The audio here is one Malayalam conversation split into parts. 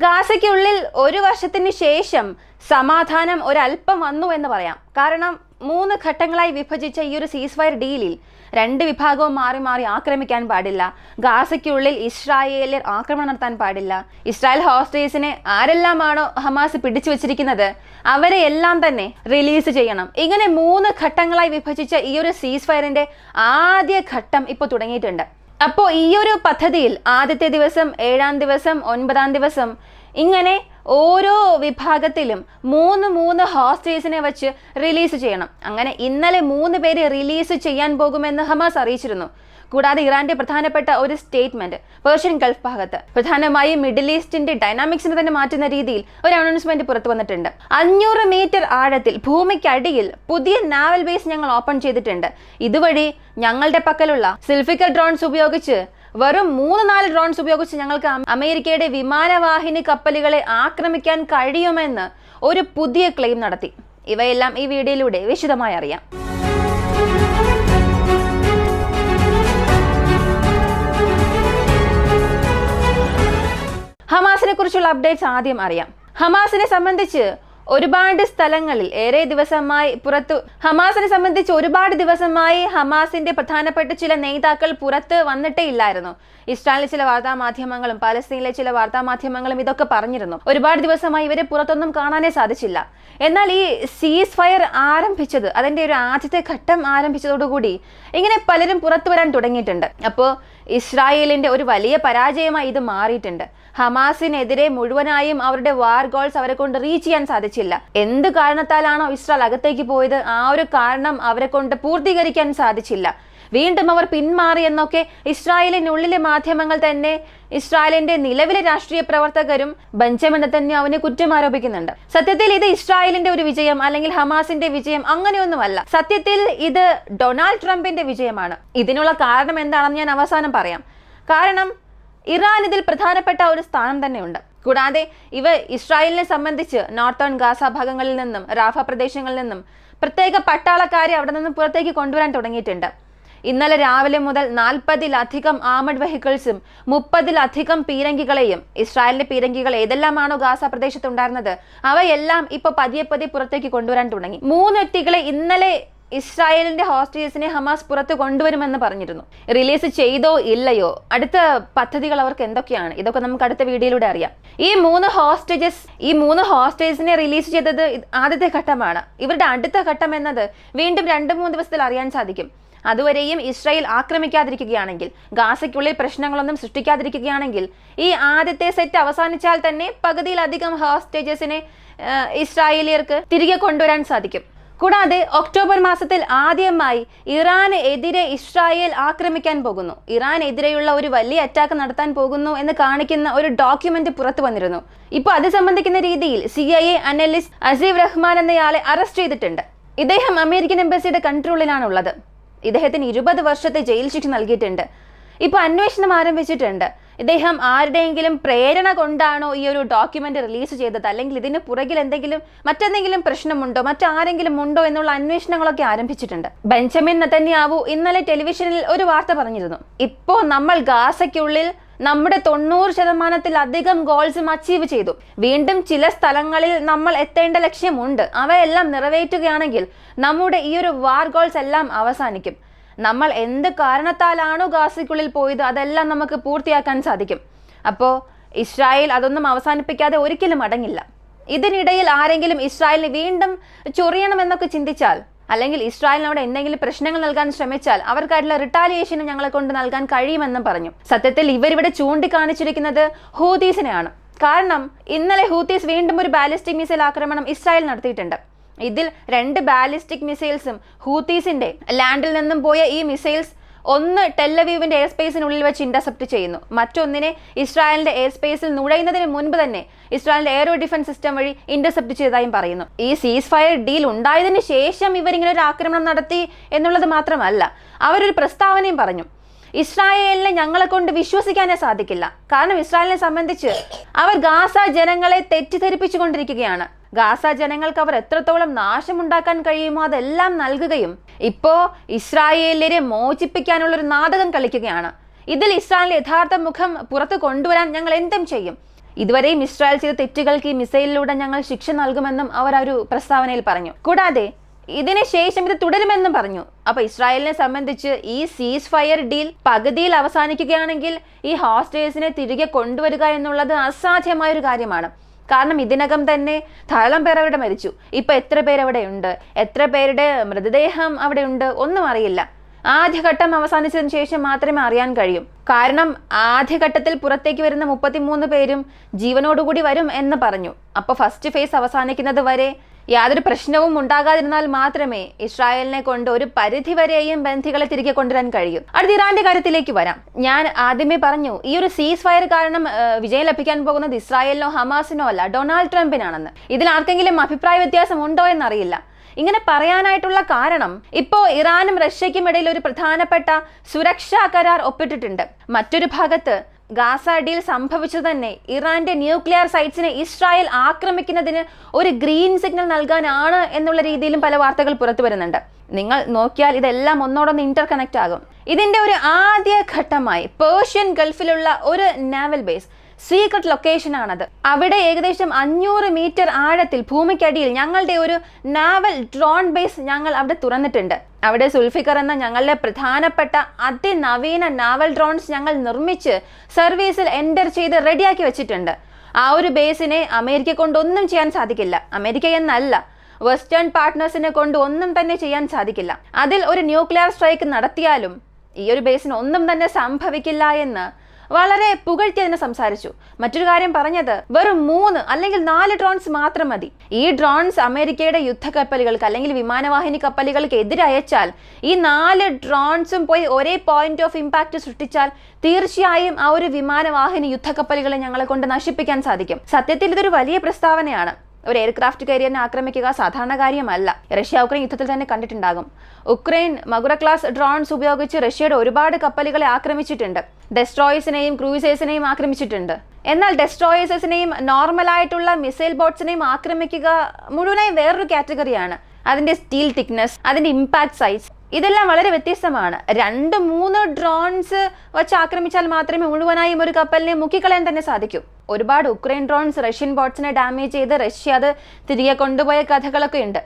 ഗാസയ്ക്കുള്ളിൽ ഒരു വർഷത്തിന് ശേഷം സമാധാനം ഒരല്പം വന്നു എന്ന് പറയാം. കാരണം 3 ഘട്ടങ്ങളായി വിഭജിച്ച ഈ ഒരു സീസ് ഫയർ ഡീലിൽ 2 വിഭാഗവും മാറി മാറി ആക്രമിക്കാൻ പാടില്ല. ഗാസയ്ക്കുള്ളിൽ ഇസ്രായേലിൽ ആക്രമണം നടത്താൻ പാടില്ല. ഇസ്രായേൽ ഹോസ്റ്റേഴ്സിനെ ആരെല്ലാമാണോ ഹമാസ് പിടിച്ചു വെച്ചിരിക്കുന്നത് അവരെ എല്ലാം തന്നെ റിലീസ് ചെയ്യണം. ഇങ്ങനെ 3 ഘട്ടങ്ങളായി വിഭജിച്ച ഈ ഒരു സീസ് ഫയറിന്റെ ആദ്യ ഘട്ടം ഇപ്പോൾ തുടങ്ങിയിട്ടുണ്ട്. അപ്പോൾ ഈ ഒരു പദ്ധതിയിൽ ആദ്യത്തെ ദിവസം, 7-ാം ദിവസം, 9-ാം ദിവസം ഇങ്ങനെ ഓരോ വിഭാഗത്തിലും 3 ഹോസ്റ്റേഴ്സിനെ വെച്ച് റിലീസ് ചെയ്യണം. അങ്ങനെ ഇന്നലെ 3 പേരെ റിലീസ് ചെയ്യാൻ പോകുമെന്ന് ഹമാസ് അറിയിച്ചിരുന്നു. കൂടാതെ ഇറാന്റെ പ്രധാനപ്പെട്ട ഒരു സ്റ്റേറ്റ്മെന്റ് പേർഷ്യൻ ഗൾഫ് ഭാഗത്ത് പ്രധാനമായും മിഡിൽ ഈസ്റ്റിന്റെ ഡൈനാമിക്സിനെ തന്നെ മാറ്റുന്ന രീതിയിൽ ഒരു അനൗൺസ്മെന്റ് പുറത്തു വന്നിട്ടുണ്ട്. 500 മീറ്റർ ആഴത്തിൽ ഭൂമിക്കടിയിൽ പുതിയ നാവൽ ബേസ് ഞങ്ങൾ ഓപ്പൺ ചെയ്തിട്ടുണ്ട്. ഇതുവഴി ഞങ്ങളുടെ പക്കലുള്ള സിൽഫിക്കൽ ഡ്രോൺസ് ഉപയോഗിച്ച് വെറും 3-4 ഡ്രോൺസ് ഉപയോഗിച്ച് ഞങ്ങൾക്ക് അമേരിക്കയുടെ വിമാനവാഹിനി കപ്പലുകളെ ആക്രമിക്കാൻ കഴിയുമെന്ന് ഒരു പുതിയ ക്ലെയിം നടത്തി. ഇവയെല്ലാം ഈ വീഡിയോയിലൂടെ വിശദമായി അറിയാം. ഹമാസിനെ കുറിച്ചുള്ള അപ്ഡേറ്റ്സ് ആദ്യം അറിയാം. ഹമാസിനെ സംബന്ധിച്ച് ഒരുപാട് സ്ഥലങ്ങളിൽ ഒരുപാട് ദിവസമായി ഹമാസിന്റെ പ്രധാനപ്പെട്ട ചില നേതാക്കൾ പുറത്ത് വന്നിട്ടേ ഇല്ലായിരുന്നു. ഇസ്രായേലിലെ ചില വാർത്താമാധ്യമങ്ങളും പലസ്തീനിലെ ചില വാർത്താമാധ്യമങ്ങളും ഇതൊക്കെ പറഞ്ഞിരുന്നു. ഒരുപാട് ദിവസമായി ഇവരെ പുറത്തൊന്നും കാണാനേ സാധിച്ചില്ല. എന്നാൽ ഈ സീസ് ഫയർ ആരംഭിച്ചത്, അതിന്റെ ഒരു ആദ്യത്തെ ഘട്ടം ആരംഭിച്ചതോടുകൂടി ഇങ്ങനെ പലരും പുറത്തു വരാൻ തുടങ്ങിയിട്ടുണ്ട്. അപ്പോൾ ഇസ്രായേലിന്റെ ഒരു വലിയ പരാജയമായി ഇത് മാറിയിട്ടുണ്ട്. ഹമാസിനെതിരെ മുഴുവനായും അവരുടെ വാർ ഗോൾസ് അവരെ കൊണ്ട് റീച്ച് ചെയ്യാൻ സാധിച്ചില്ല. എന്ത് കാരണത്താലാണോ ഇസ്രായേൽ അകത്തേക്ക് പോയത് ആ ഒരു കാരണം അവരെ കൊണ്ട് പൂർത്തീകരിക്കാൻ സാധിച്ചില്ല. വീണ്ടും അവർ പിന്മാറി എന്നൊക്കെ ഇസ്രായേലിനുള്ളിലെ മാധ്യമങ്ങൾ തന്നെ ഇസ്രായേലിന്റെ നിലവിലെ രാഷ്ട്രീയ പ്രവർത്തകരും ബെഞ്ചമിൻ നെതന്യാഹുവിനെ കുറ്റം ആരോപിക്കുന്നുണ്ട്. സത്യത്തിൽ ഇത് ഇസ്രായേലിന്റെ ഒരു വിജയം അല്ലെങ്കിൽ ഹമാസിന്റെ വിജയം അങ്ങനെയൊന്നുമല്ല. സത്യത്തിൽ ഇത് ഡൊണാൾഡ് ട്രംപിന്റെ വിജയമാണ്. ഇതിനുള്ള കാരണം എന്താണെന്ന് ഞാൻ അവസാനം പറയാം. കാരണം ഇറാൻ ഇതിൽ പ്രധാനപ്പെട്ട ഒരു സ്ഥാനം തന്നെയുണ്ട്. കൂടാതെ ഇവ ഇസ്രായേലിനെ സംബന്ധിച്ച് നോർത്തേൺ ഗാസ ഭാഗങ്ങളിൽ നിന്നും റാഫ പ്രദേശങ്ങളിൽ നിന്നും പ്രത്യേക പട്ടാളക്കാരെ അവിടെ നിന്നും പുറത്തേക്ക് കൊണ്ടുവരാൻ തുടങ്ങിയിട്ടുണ്ട്. ഇന്നലെ രാവിലെ മുതൽ 40-ലധികം ആർമഡ് വെഹിക്കിൾസും 30-ലധികം പീരങ്കികളെയും, ഇസ്രായേലിന്റെ പീരങ്കികൾ ഏതെല്ലാമാണോ ഗാസ പ്രദേശത്തുണ്ടായിരുന്നത് അവയെല്ലാം ഇപ്പൊ പതിയെ പുറത്തേക്ക് കൊണ്ടുവരാൻ തുടങ്ങി. 3 വ്യക്തികളെ ഇന്നലെ ഇസ്രായേലിന്റെ ഹോസ്റ്റേഴ്സിനെ ഹമാസ് പുറത്ത് കൊണ്ടുവരുമെന്ന് പറഞ്ഞിരുന്നു. റിലീസ് ചെയ്തോ ഇല്ലയോ, അടുത്ത പദ്ധതികൾ അവർക്ക് എന്തൊക്കെയാണ്, ഇതൊക്കെ നമുക്ക് അടുത്ത വീഡിയോയിലൂടെ അറിയാം. ഈ 3 ഹോസ്റ്റേഴ്സിനെ റിലീസ് ചെയ്തത് ആദ്യത്തെ ഘട്ടമാണ്. ഇവരുടെ അടുത്ത ഘട്ടം എന്നത് വീണ്ടും 2-3 ദിവസത്തിൽ അറിയാൻ സാധിക്കും. അതുവരെയും ഇസ്രായേൽ ആക്രമിക്കാതിരിക്കുകയാണെങ്കിൽ, ഗാസയ്ക്കുള്ളിൽ പ്രശ്നങ്ങളൊന്നും സൃഷ്ടിക്കാതിരിക്കുകയാണെങ്കിൽ ഈ ആദ്യത്തെ സെറ്റ് അവസാനിച്ചാൽ തന്നെ പകുതിയിലധികം ഹോസ്റ്റേജസിനെ ഇസ്രായേലിയർക്ക് തിരികെ കൊണ്ടുവരാൻ സാധിക്കും. കൂടാതെ ഒക്ടോബർ മാസത്തിൽ ആദ്യമായി ഇറാന് എതിരെ ഇസ്രായേൽ ആക്രമിക്കാൻ പോകുന്നു, ഇറാനെതിരെയുള്ള ഒരു വലിയ അറ്റാക്ക് നടത്താൻ പോകുന്നു എന്ന് കാണിക്കുന്ന ഒരു ഡോക്യുമെന്റ് പുറത്തു വന്നിരുന്നു. ഇപ്പോൾ അത് സംബന്ധിക്കുന്ന രീതിയിൽ CIA അനലിസ്റ്റ് അസീഫ് റഹ്മാൻ എന്നയാളെ അറസ്റ്റ് ചെയ്തിട്ടുണ്ട്. ഇദ്ദേഹം അമേരിക്കൻ എംബസിയുടെ കൺട്രോളിലാണ് ഉള്ളത്. ഇദ്ദേഹത്തിന് 20 വർഷത്തെ ജയിൽ ശിക്ഷ നൽകിയിട്ടുണ്ട്. ഇപ്പോൾ അന്വേഷണം ആരംഭിച്ചിട്ടുണ്ട്. ഇദ്ദേഹം ആരുടെയെങ്കിലും പ്രേരണ കൊണ്ടാണോ ഈ ഒരു ഡോക്യുമെന്റ് റിലീസ് ചെയ്തത്, അല്ലെങ്കിൽ ഇതിന് പുറകിൽ മറ്റെന്തെങ്കിലും പ്രശ്നമുണ്ടോ, മറ്റാരെങ്കിലും ഉണ്ടോ എന്നുള്ള അന്വേഷണങ്ങളൊക്കെ ആരംഭിച്ചിട്ടുണ്ട്. ബെഞ്ചമിൻ നെതന്യാഹു ഇന്നലെ ടെലിവിഷനിൽ ഒരു വാർത്ത പറഞ്ഞിരുന്നു. ഇപ്പോൾ നമ്മൾ ഗാസയ്ക്കുള്ളിൽ നമ്മുടെ 90%-ലധികം ഗോൾസും അച്ചീവ് ചെയ്തു. വീണ്ടും ചില സ്ഥലങ്ങളിൽ നമ്മൾ എത്തേണ്ട ലക്ഷ്യമുണ്ട്. അവയെല്ലാം നിറവേറ്റുകയാണെങ്കിൽ നമ്മുടെ ഈ ഒരു വാർ ഗോൾസ് എല്ലാം അവസാനിക്കും. നമ്മൾ എന്ത് കാരണത്താലാണോ ഗാസയ്ക്കുള്ളിൽ പോയത് അതെല്ലാം നമുക്ക് പൂർത്തിയാക്കാൻ സാധിക്കും. അപ്പോൾ ഇസ്രായേൽ അതൊന്നും അവസാനിപ്പിക്കാതെ ഒരിക്കലും അടങ്ങില്ല. ഇതിനിടയിൽ ആരെങ്കിലും ഇസ്രായേലിന് വീണ്ടും ചൊറിയണമെന്നൊക്കെ ചിന്തിച്ചാൽ, അല്ലെങ്കിൽ ഇസ്രായേലിനോട് എന്തെങ്കിലും പ്രശ്നങ്ങൾ നൽകാൻ ശ്രമിച്ചാൽ അവർക്കായിട്ടുള്ള റിട്ടാലിയേഷനും ഞങ്ങളെ കൊണ്ട് നൽകാൻ കഴിയുമെന്നും പറഞ്ഞു. സത്യത്തിൽ ഇവരിവിടെ ചൂണ്ടിക്കാണിച്ചിരിക്കുന്നത് ഹൂതീസിനെയാണ്. കാരണം ഇന്നലെ ഹൂതീസ് വീണ്ടും ഒരു ബാലിസ്റ്റിക് മിസൈൽ ആക്രമണം ഇസ്രായേൽ നടത്തിയിട്ടുണ്ട്. ഇതിൽ 2 ബാലിസ്റ്റിക് മിസൈൽസും ഹൂതീസിന്റെ ലാൻഡിൽ നിന്നും പോയ ഈ മിസൈൽസ് ഒന്ന് ടെല്ലവീവിന്റെ എയർ സ്പേസിനുള്ളിൽ വെച്ച് ഇന്റർസെപ്റ്റ് ചെയ്യുന്നു. മറ്റൊന്നിനെ ഇസ്രായേലിന്റെ എയർ സ്പേസിൽ നുഴയുന്നതിന് മുൻപ് തന്നെ ഇസ്രായേലിന്റെ എയറോ ഡിഫൻസ് സിസ്റ്റം വഴി ഇന്റർസെപ്റ്റ് ചെയ്തതായും പറയുന്നു. ഈ സീസ് ഫയർ ഡീൽ ഉണ്ടായതിനു ശേഷം ഇവരിങ്ങനെ ഒരു ആക്രമണം നടത്തി എന്നുള്ളത് മാത്രമല്ല, അവരൊരു പ്രസ്താവനയും പറഞ്ഞു. ഇസ്രായേലിനെ ഞങ്ങളെ കൊണ്ട് വിശ്വസിക്കാനേ സാധിക്കില്ല. കാരണം ഇസ്രായേലിനെ സംബന്ധിച്ച് അവർ ഗാസ ജനങ്ങളെ തെറ്റിദ്ധരിപ്പിച്ചു കൊണ്ടിരിക്കുകയാണ്. ഗാസ ജനങ്ങൾക്ക് അവർ എത്രത്തോളം നാശമുണ്ടാക്കാൻ കഴിയുമോ അതെല്ലാം നൽകുകയും ഇപ്പോ ഇസ്രായേലിനെ മോചിപ്പിക്കാനുള്ള ഒരു നാടകം കളിക്കുകയാണ്. ഇതിൽ ഇസ്രായേലിന്റെ യഥാർത്ഥ മുഖം പുറത്തു കൊണ്ടുവരാൻ ഞങ്ങൾ എന്തും ചെയ്യും. ഇതുവരെയും ഇസ്രായേൽ ചെയ്ത തെറ്റുകൾക്ക് ഈ മിസൈലിലൂടെ ഞങ്ങൾ ശിക്ഷ നൽകുമെന്നും അവർ ഒരു പ്രസ്താവനയിൽ പറഞ്ഞു. കൂടാതെ ഇതിന് ശേഷം ഇത് തുടരുമെന്നും പറഞ്ഞു. അപ്പൊ ഇസ്രായേലിനെ സംബന്ധിച്ച് ഈ സീസ് ഫയർ ഡീൽ പകുതിയിൽ അവസാനിക്കുകയാണെങ്കിൽ ഈ ഹോസ്റ്റേഴ്സിനെ തിരികെ കൊണ്ടുവരിക എന്നുള്ളത് അസാധ്യമായ ഒരു കാര്യമാണ്. കാരണം ഇതിനകം തന്നെ ധാരാളം പേർ അവിടെ മരിച്ചു. ഇപ്പൊ എത്ര പേരവിടെ ഉണ്ട്, എത്ര പേരുടെ മൃതദേഹം അവിടെ ഉണ്ട് ഒന്നും അറിയില്ല. ആദ്യഘട്ടം അവസാനിച്ചതിന് ശേഷം മാത്രമേ അറിയാൻ കഴിയൂ. കാരണം ആദ്യഘട്ടത്തിൽ പുറത്തേക്ക് വരുന്ന 33 പേരും ജീവനോടുകൂടി വരും എന്ന് പറഞ്ഞു. അപ്പൊ ഫസ്റ്റ് ഫേസ് അവസാനിക്കുന്നത് വരെ യാതൊരു പ്രശ്നവും ഉണ്ടാകാതിരുന്നാൽ മാത്രമേ ഇസ്രായേലിനെ കൊണ്ട് ഒരു പരിധിവരെയും ബന്ധികളെ തിരികെ കൊണ്ടുവരാൻ കഴിയൂ. അടുത്ത ഇറാന്റെ കാര്യത്തിലേക്ക് വരാം. ഞാൻ ആദ്യമേ പറഞ്ഞു ഈ ഒരു സീസ് ഫയർ കാരണം വിജയം ലഭിക്കാൻ പോകുന്നത് ഇസ്രായേലിനോ ഹമാസിനോ അല്ല, ഡൊണാൾഡ് ട്രംപിനാണെന്ന്. ഇതിൽ ആർക്കെങ്കിലും അഭിപ്രായ വ്യത്യാസം ഉണ്ടോ എന്നറിയില്ല. ഇങ്ങനെ പറയാനായിട്ടുള്ള കാരണം ഇപ്പോ ഇറാനും റഷ്യയ്ക്കും ഇടയിൽ ഒരു പ്രധാനപ്പെട്ട സുരക്ഷാ കരാർ ഒപ്പിട്ടിട്ടുണ്ട്. മറ്റൊരു ഭാഗത്ത് ഗാസ ഡീൽ സംഭവിച്ചു തന്നെ ഇറാന്റെ ന്യൂക്ലിയർ സൈറ്റ്സിനെ ഇസ്രായേൽ ആക്രമിക്കുന്നതിന് ഒരു ഗ്രീൻ സിഗ്നൽ നൽകാനാണ് എന്നുള്ള രീതിയിലും പല വാർത്തകൾ പുറത്തു വരുന്നുണ്ട്. നിങ്ങൾ നോക്കിയാൽ ഇതെല്ലാം ഒന്നോടൊന്ന് ഇന്റർ കണക്ട് ആകും. ഇതിന്റെ ഒരു ആദ്യ ഘട്ടമായി പേർഷ്യൻ ഗൾഫിലുള്ള ഒരു നാവൽ ബേസ് സീക്രട്ട് ലൊക്കേഷൻ ആണത്. അവിടെ ഏകദേശം 500 മീറ്റർ ആഴത്തിൽ ഭൂമിക്കടിയിൽ ഞങ്ങളുടെ ഒരു നാവൽ ഡ്രോൺ ബേസ് ഞങ്ങൾ അവിടെ തുറന്നിട്ടുണ്ട്. അവിടെ സുൽഫിക്കർ എന്ന ഞങ്ങളുടെ പ്രധാനപ്പെട്ട അതിനവീന നാവൽ ഡ്രോൺസ് ഞങ്ങൾ നിർമ്മിച്ച് സർവീസിൽ എൻ്റർ ചെയ്ത് റെഡിയാക്കി വെച്ചിട്ടുണ്ട്. ആ ഒരു ബേസിനെ അമേരിക്ക കൊണ്ടൊന്നും ചെയ്യാൻ സാധിക്കില്ല. അമേരിക്ക എന്നല്ല, വെസ്റ്റേൺ പാർട്ട്നേഴ്സിനെ കൊണ്ട് ഒന്നും തന്നെ ചെയ്യാൻ സാധിക്കില്ല. അതിൽ ഒരു ന്യൂക്ലിയർ സ്ട്രൈക്ക് നടത്തിയാലും ഈ ഒരു ബേസിന് ഒന്നും തന്നെ സംഭവിക്കില്ല എന്ന് വളരെ പുകഴ്ത്തി അതിനെ സംസാരിച്ചു. മറ്റൊരു കാര്യം പറഞ്ഞത് വെറും 3 അല്ലെങ്കിൽ 4 ഡ്രോൺസ് മാത്രം മതി. ഈ ഡ്രോൺസ് അമേരിക്കയുടെ യുദ്ധക്കപ്പലുകൾക്ക് അല്ലെങ്കിൽ വിമാനവാഹിനി കപ്പലുകൾക്ക് എതിരയച്ചാൽ ഈ 4 ഡ്രോൺസും പോയി ഒരേ പോയിന്റ് ഓഫ് ഇമ്പാക്ട് സൃഷ്ടിച്ചാൽ തീർച്ചയായും ആ ഒരു വിമാനവാഹിനി യുദ്ധക്കപ്പലുകളെ ഞങ്ങളെ കൊണ്ട് നശിപ്പിക്കാൻ സാധിക്കും. സത്യത്തിൽ ഇതൊരു വലിയ പ്രസ്താവനയാണ്. ഒരു എയർക്രാഫ്റ്റ് കാരിയറിനെ ആക്രമിക്കുക സാധാരണ കാര്യമല്ല. റഷ്യ ഉക്രൈൻ യുദ്ധത്തിൽ തന്നെ കണ്ടിട്ടുണ്ടാകും. ഉക്രൈൻ മഗുറ ക്ലാസ് ഡ്രോൺസ് ഉപയോഗിച്ച് റഷ്യയുടെ ഒരുപാട് കപ്പലുകളെ ആക്രമിച്ചിട്ടുണ്ട്. ഡെസ്ട്രോയേഴ്സിനെയും ക്രൂയിസേഴ്സിനെയും ആക്രമിച്ചിട്ടുണ്ട്. എന്നാൽ ഡെസ്ട്രോയേഴ്സിനെയും നോർമലായിട്ടുള്ള മിസൈൽ ബോട്ട്സിനെയും ആക്രമിക്കുക മുഴുവനായും വേറൊരു കാറ്റഗറിയാണ്. അതിന്റെ സ്റ്റീൽ തിക്നെസ്, അതിന്റെ ഇമ്പാക്ട് സൈസ് ഇതെല്ലാം വളരെ വ്യത്യസ്തമാണ്. 2-3 ഡ്രോൺസ് വെച്ച് ആക്രമിച്ചാൽ മാത്രമേ മുഴുവനായും ഒരു കപ്പലിനെ മുക്കിക്കളയാൻ തന്നെ സാധിക്കൂ. ഒരുപാട് ഉക്രൈൻ ഡ്രോൺസ് റഷ്യൻ ബോട്ട്സിനെ ഡാമേജ് ചെയ്ത് റഷ്യ അത് തിരികെ കൊണ്ടുപോയ കഥകളൊക്കെ ഉണ്ട്.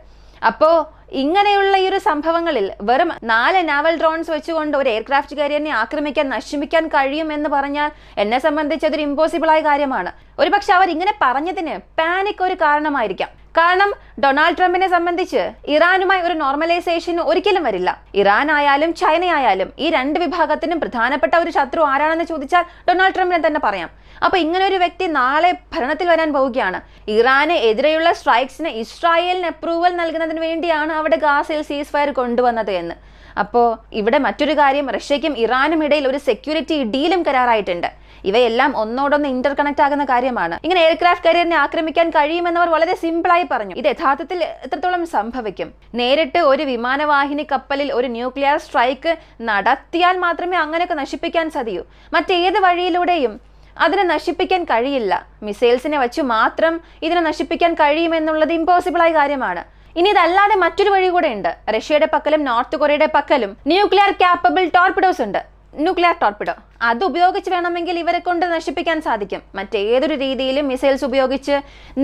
അപ്പോൾ ഇങ്ങനെയുള്ള ഈ ഒരു സംഭവങ്ങളിൽ വെറും 4 നാവൽ ഡ്രോൺസ് വെച്ചുകൊണ്ട് ഒരു എയർക്രാഫ്റ്റ് കാരിയറിനെ ആക്രമിക്കാൻ, നശിപ്പിക്കാൻ കഴിയും എന്ന് പറഞ്ഞാൽ എന്നെ സംബന്ധിച്ച് അതൊരു ഇമ്പോസിബിൾ ആയ കാര്യമാണ്. ഒരുപക്ഷെ അവർ ഇങ്ങനെ പറഞ്ഞതിന് പാനിക് ഒരു കാരണമായിരിക്കാം. കാരണം ഡൊണാൾഡ് ട്രംപിനെ സംബന്ധിച്ച് ഇറാനുമായി ഒരു നോർമലൈസേഷന് ഒരിക്കലും വരില്ല. ഇറാൻ ആയാലും ചൈന ആയാലും ഈ 2 വിഭാഗത്തിനും പ്രധാനപ്പെട്ട ഒരു ശത്രു ആരാണെന്ന് ചോദിച്ചാൽ ഡൊണാൾഡ് ട്രംപിനെ തന്നെ പറയാം. അപ്പൊ ഇങ്ങനെ ഒരു വ്യക്തി നാളെ ഭരണത്തിൽ വരാൻ പോവുകയാണ്. ഇറാന് എതിരെയുള്ള സ്ട്രൈക്സിന് ഇസ്രായേലിന് അപ്രൂവൽ നൽകുന്നതിന് വേണ്ടിയാണ് അവിടെ ഗാസയിൽ സീസ് ഫയർ കൊണ്ടുവന്നത് എന്ന്. അപ്പോൾ ഇവിടെ മറ്റൊരു കാര്യം, റഷ്യയ്ക്കും ഇറാനും ഇടയിൽ ഒരു സെക്യൂരിറ്റി ഡീലും കരാറായിട്ടുണ്ട്. ഇവയെല്ലാം ഒന്നോടൊന്ന് ഇന്റർ കണക്ട് ആകുന്ന കാര്യമാണ്. ഇങ്ങനെ എയർക്രാഫ്റ്റ് കാരിയറിനെ ആക്രമിക്കാൻ കഴിയുമെന്നവർ വളരെ സിമ്പിളായി പറഞ്ഞു. ഇത് യഥാർത്ഥത്തിൽ എത്രത്തോളം സംഭവിക്കും? നേരിട്ട് ഒരു വിമാനവാഹിനി കപ്പലിൽ ഒരു ന്യൂക്ലിയർ സ്ട്രൈക്ക് നടത്തിയാൽ മാത്രമേ അങ്ങനെയൊക്കെ നശിപ്പിക്കാൻ സാധിക്കൂ. മറ്റേത് വഴിയിലൂടെയും അതിനെ നശിപ്പിക്കാൻ കഴിയില്ല. മിസൈൽസിനെ വെച്ച് മാത്രം ഇതിനെ നശിപ്പിക്കാൻ കഴിയുമെന്നുള്ളത് ഇമ്പോസിബിൾ ആയ കാര്യമാണ്. ഇനി ഇതല്ലാതെ മറ്റൊരു വഴി കൂടെ ഉണ്ട്. റഷ്യയുടെ പക്കലും നോർത്ത് കൊറിയയുടെ പക്കലും ന്യൂക്ലിയർ ക്യാപ്പബിൾ ടോർപിഡോസ് ഉണ്ട്. ന്യൂക്ലിയർ ടോർപിഡോ അത് ഉപയോഗിച്ച് വേണമെങ്കിൽ ഇവരെ കൊണ്ട് നശിപ്പിക്കാൻ സാധിക്കും. മറ്റേതൊരു രീതിയിലും മിസൈൽസ് ഉപയോഗിച്ച്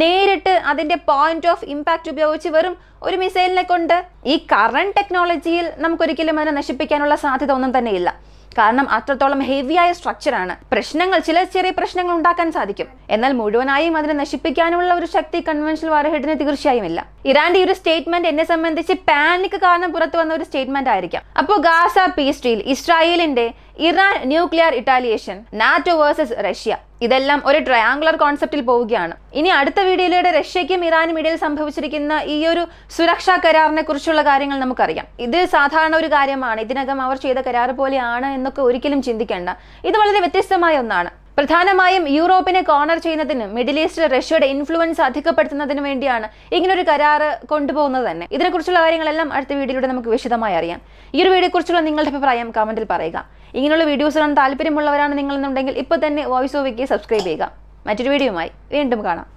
നേരിട്ട് അതിന്റെ പോയിന്റ് ഓഫ് ഇമ്പാക്ട് ഉപയോഗിച്ച് വെറും ഒരു മിസൈലിനെ കൊണ്ട് ഈ കറണ്ട് ടെക്നോളജിയിൽ നമുക്കൊരിക്കലും അതിനെ നശിപ്പിക്കാനുള്ള സാധ്യത ഒന്നും തന്നെ ഇല്ല. കാരണം അത്രത്തോളം ഹെവിയായ സ്ട്രക്ചറാണ്. ചില ചെറിയ പ്രശ്നങ്ങൾ ഉണ്ടാക്കാൻ സാധിക്കും, എന്നാൽ മുഴുവനായും അതിനെ നശിപ്പിക്കാനുള്ള ഒരു ശക്തി കൺവെൻഷണൽ വാർഹെഡിന് തീർച്ചയായും ഇല്ല. ഇറാന്റെ ഈ ഒരു സ്റ്റേറ്റ്മെന്റ് എന്നെ സംബന്ധിച്ച് പാനിക് കാരണം പുറത്തു വന്ന ഒരു സ്റ്റേറ്റ്മെന്റ് ആയിരിക്കാം. അപ്പോൾ ഗാസ പീസ് ഡീൽ, ഇസ്രായേലിന്റെ Iran nuclear retaliation, NATO versus Russia, ഇതെല്ലാം ഒരു ട്രയാങ്കുലർ കോൺസെപ്റ്റിൽ പോവുകയാണ്. ഇനി അടുത്ത വീഡിയോയിലൂടെ റഷ്യയ്ക്കും ഇറാനും ഇടയിൽ സംഭവിച്ചിരിക്കുന്ന ഈ ഒരു സുരക്ഷാ കരാറിനെ കുറിച്ചുള്ള കാര്യങ്ങൾ നമുക്കറിയാം. ഇത് സാധാരണ ഒരു കാര്യമാണ്, ഇതിനകം അവർ ചെയ്ത കരാർ പോലെയാണ് എന്നൊക്കെ ഒരിക്കലും ചിന്തിക്കേണ്ട. ഇത് വളരെ വ്യത്യസ്തമായ ഒന്നാണ്. പ്രധാനമായും യൂറോപ്പിനെ കോർണർ ചെയ്യുന്നതിനും മിഡിൽ ഈസ്റ്റിൽ റഷ്യയുടെ ഇൻഫ്ലുവൻസ് അധികപ്പെടുത്തുന്നതിന് വേണ്ടിയാണ് ഇങ്ങനൊരു കരാറ് കൊണ്ടുപോകുന്നത് തന്നെ. ഇതിനെക്കുറിച്ചുള്ള കാര്യങ്ങളെല്ലാം അടുത്ത വീഡിയോയിലൂടെ നമുക്ക് വിശദമായി അറിയാം. ഈ ഒരു വീഡിയോയെക്കുറിച്ചുള്ള നിങ്ങളുടെ അഭിപ്രായം കമന്റിൽ പറയുക. ഇങ്ങനെയുള്ള വീഡിയോസ് കാണാൻ താല്പര്യമുള്ളവരാണ് നിങ്ങളെന്നുണ്ടെങ്കിൽ ഇപ്പോൾ തന്നെ വോയിസ് ഓഫ് വിക്കി സബ്സ്ക്രൈബ് ചെയ്യുക. മറ്റൊരു വീഡിയോയുമായി വീണ്ടും കാണാം.